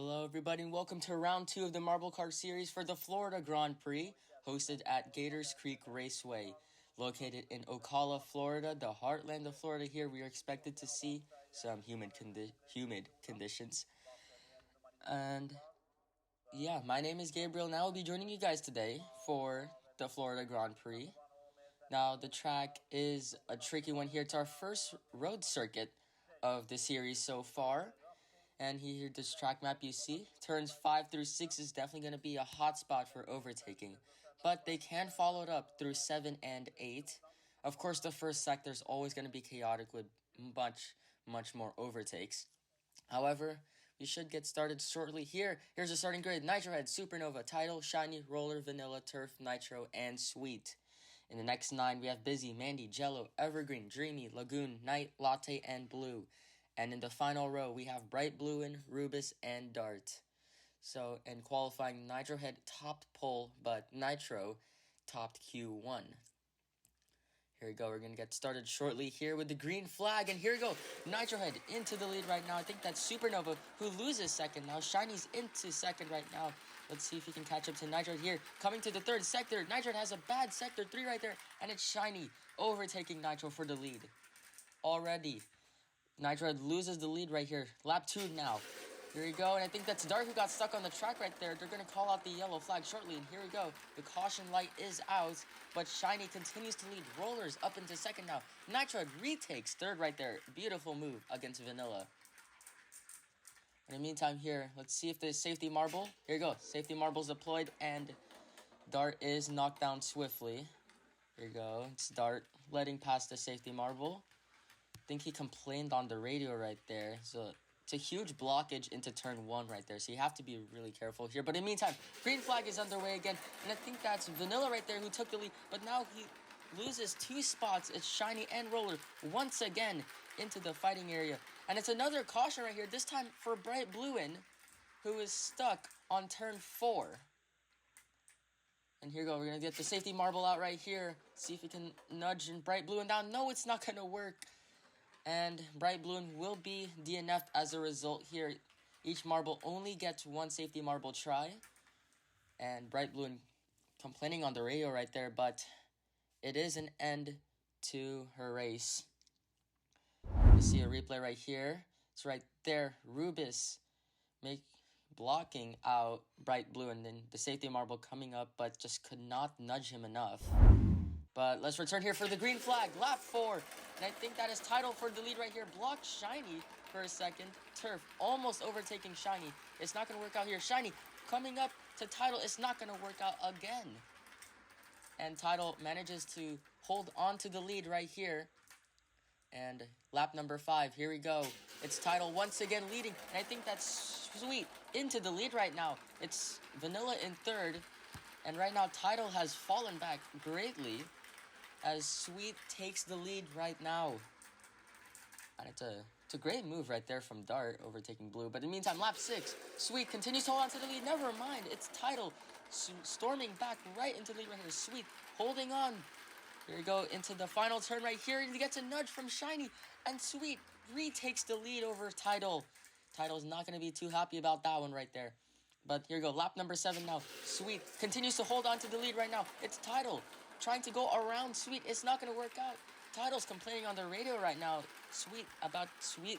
Hello everybody and welcome to round 2 of the MarbleCar series for the Florida Grand Prix, hosted at Gators Creek Raceway. Located in Ocala, Florida, the heartland of Florida here, we are expected to see some humid conditions. And yeah, my name is Gabriel and I will be joining you guys today for the Florida Grand Prix. Now, the track is a tricky one here. It's our first road circuit of the series so far. And here, this track map you see, turns 5 through 6 is definitely going to be a hot spot for overtaking. But they can follow it up through 7 and 8. Of course, the first sector is always going to be chaotic with much more overtakes. However, we should get started shortly here. Here's the starting grid: Nitro Head, Supernova, Tidal, Shiny, Roller, Vanilla, Turf, Nitro, and Sweet. In the next 9, we have Busy, Mandy, Jello, Evergreen, Dreamy, Lagoon, Night, Latte, and Blue. And in the final row, we have Bright Bluein, Rubus, and Dart. So, in qualifying, Nitro Head topped pole, but Nitro topped Q1. Here we go. We're going to get started shortly here with the green flag. And here we go. Nitro Head into the lead right now. I think that's Supernova who loses second. Now Shiny's into second right now. Let's see if he can catch up to Nitro here. Coming to the third sector. Nitro has a bad sector 3 right there. And it's Shiny overtaking Nitro for the lead. Already, Nitro loses the lead right here. Lap 2 now. Here we go, and I think that's Dart who got stuck on the track right there. They're going to call out the yellow flag shortly, and here we go. The caution light is out, but Shiny continues to lead. Rollers up into second now. Nitro retakes third right there. Beautiful move against Vanilla. In the meantime here, let's see if there's safety marble. Here we go. Safety marble's deployed, and Dart is knocked down swiftly. Here we go. It's Dart letting past the safety marble. I think he complained on the radio right there. So it's a huge blockage into turn 1 right there. So you have to be really careful here. But in the meantime, green flag is underway again. And I think that's Vanilla right there who took the lead. But now he loses 2 spots. It's Shiny and Roller once again into the fighting area. And it's another caution right here. This time for Bright Bluein, who is stuck on turn 4. And here we go. We're going to get the safety marble out right here. See if we can nudge Bright Bluein down. No, it's not going to work. And Bright Bluein will be DNF'd as a result here. Each marble only gets 1 safety marble try. And Bright Bluein complaining on the radio right there, but it is an end to her race. You see a replay right here. It's right there. Rubus blocking out Bright Bluein, and then the safety marble coming up, but just could not nudge him enough. But let's return here for the green flag. Lap 4. And I think that is Tidal for the lead right here. Blocked Shiny for a second. Turf almost overtaking Shiny. It's not going to work out here. Shiny coming up to Tidal. It's not going to work out again. And Tidal manages to hold on to the lead right here. And lap number 5. Here we go. It's Tidal once again leading. And I think that's Sweet into the lead right now. It's Vanilla in third. And right now, Tidal has fallen back greatly as Sweet takes the lead right now. And it's a great move right there from Dart, overtaking Blue. But in the meantime, lap 6, Sweet continues to hold on to the lead. Never mind, it's Tidal storming back right into the lead right here. Sweet holding on. Here we go into the final turn right here. He gets a nudge from Shiny, and Sweet retakes the lead over Tidal. Tidal's not going to be too happy about that one right there. But here we go, lap number 7 now. Sweet continues to hold on to the lead right now. It's Tidal trying to go around Sweet. It's not going to work out. Tidal's complaining on the radio right now. Sweet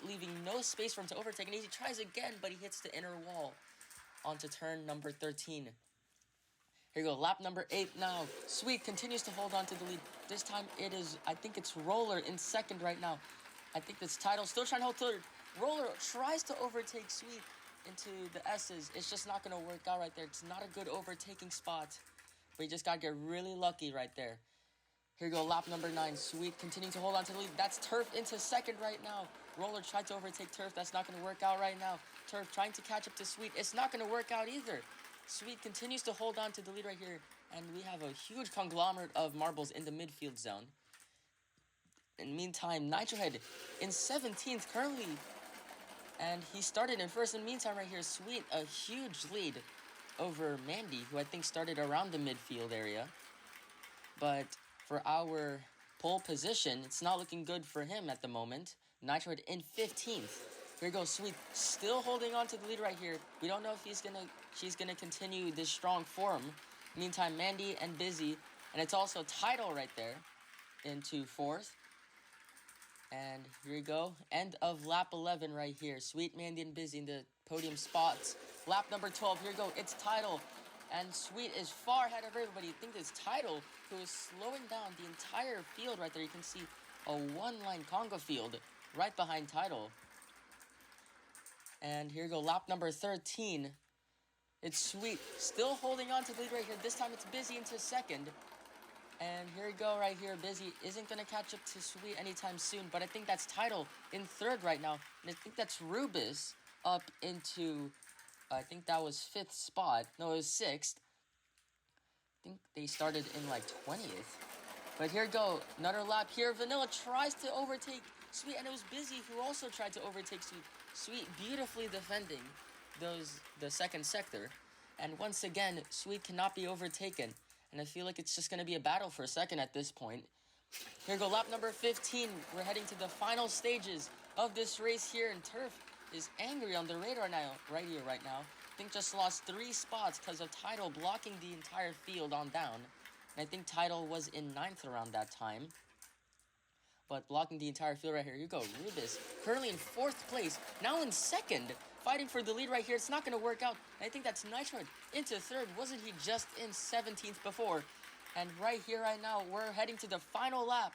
leaving no space for him to overtake. And he tries again, but he hits the inner wall onto turn number 13. Here we go, lap number 8 now. Sweet continues to hold on to the lead. This time I think it's Roller in second right now. I think it's Tidal still trying to hold third. Roller tries to overtake Sweet into the S's. It's just not going to work out right there. It's not a good overtaking spot. But you just got to get really lucky right there. Here we go, lap number 9. Sweet continuing to hold on to the lead. That's Turf into second right now. Roller tried to overtake Turf. That's not going to work out right now. Turf trying to catch up to Sweet. It's not going to work out either. Sweet continues to hold on to the lead right here. And we have a huge conglomerate of marbles in the midfield zone. In the meantime, Nitro Head in 17th currently. And he started in first. In the meantime, right here, Sweet, a huge lead over Mandy, who I think started around the midfield area. But for our pole position, it's not looking good for him at the moment. Nitro Head in 15th. Here goes Sweet, still holding on to the lead right here. We don't know if she's gonna continue this strong form. Meantime, Mandy and Busy, and it's also Tidal right there into 4th. And here we go. End of lap 11 right here. Sweet, Mandy, and Busy in the podium spots. Lap number 12. Here we go. It's Tidal. And Sweet is far ahead of everybody. I think it's Tidal who is slowing down the entire field right there. You can see a one-line conga field right behind Tidal. And here we go. Lap number 13. It's Sweet. Still holding on to the lead right here. This time it's Busy into 2nd. And here we go right here. Busy isn't going to catch up to Sweet anytime soon. But I think that's Tidal in 3rd right now. And I think that's Rubus up into, I think that was 5th spot. No, it was 6th. I think they started in like 20th. But here we go. Another lap here. Vanilla tries to overtake Sweet. And it was Busy who also tried to overtake Sweet. Sweet beautifully defending the 2nd sector. And once again, Sweet cannot be overtaken. And I feel like it's just going to be a battle for a 2nd at this point. Here we go, lap number 15. We're heading to the final stages of this race here. And Turf is angry on the radar right here right now. I think just lost 3 spots because of Tidal blocking the entire field on down. And I think Tidal was in 9th around that time. But blocking the entire field right here. Here you go, Rubus, currently in 4th place. Now in 2nd, fighting for the lead right here. It's not going to work out. And I think that's Nitro into 3rd. Wasn't he just in 17th before? And right here, right now, we're heading to the final lap.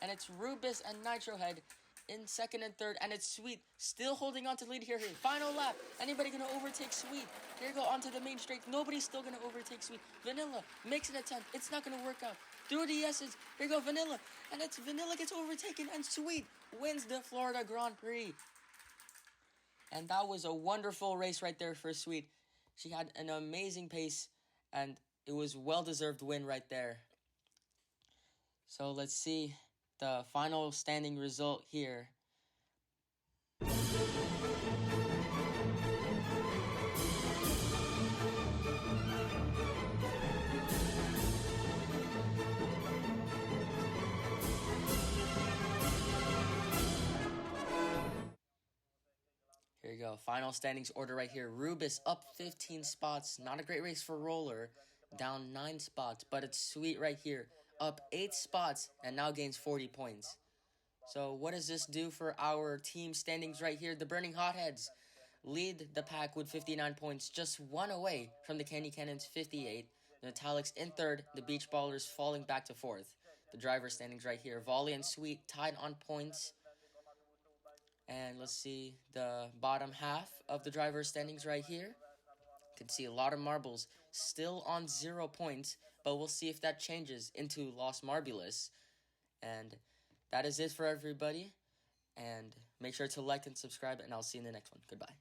And it's Rubus and Nitro Head in 2nd and 3rd. And it's Sweet still holding on to the lead here. Final lap. Anybody going to overtake Sweet? Here we go onto the main straight. Nobody's still going to overtake Sweet. Vanilla makes an attempt. It's not going to work out. Through the S's. Here we go, Vanilla. And it's Vanilla gets overtaken. And Sweet wins the Florida Grand Prix. And that was a wonderful race right there for Sweet. She had an amazing pace, and it was well-deserved win right there. So let's see the final standing result here. Here you go. Final standings order right here. Rubus up 15 spots. Not a great race for Roller. Down 9 spots. But it's Sweet right here. Up 8 spots and now gains 40 points. So what does this do for our team standings right here? The Burning Hotheads lead the pack with 59 points. Just 1 away from the Candy Cannons, 58. The Metallics in 3rd. The Beach Ballers falling back to 4th. The driver standings right here. Volley and Sweet tied on points. And let's see the bottom half of the driver's standings right here. You can see a lot of marbles still on 0 points, but we'll see if that changes into Los Marbles. And that is it for everybody. And make sure to like and subscribe, and I'll see you in the next one. Goodbye.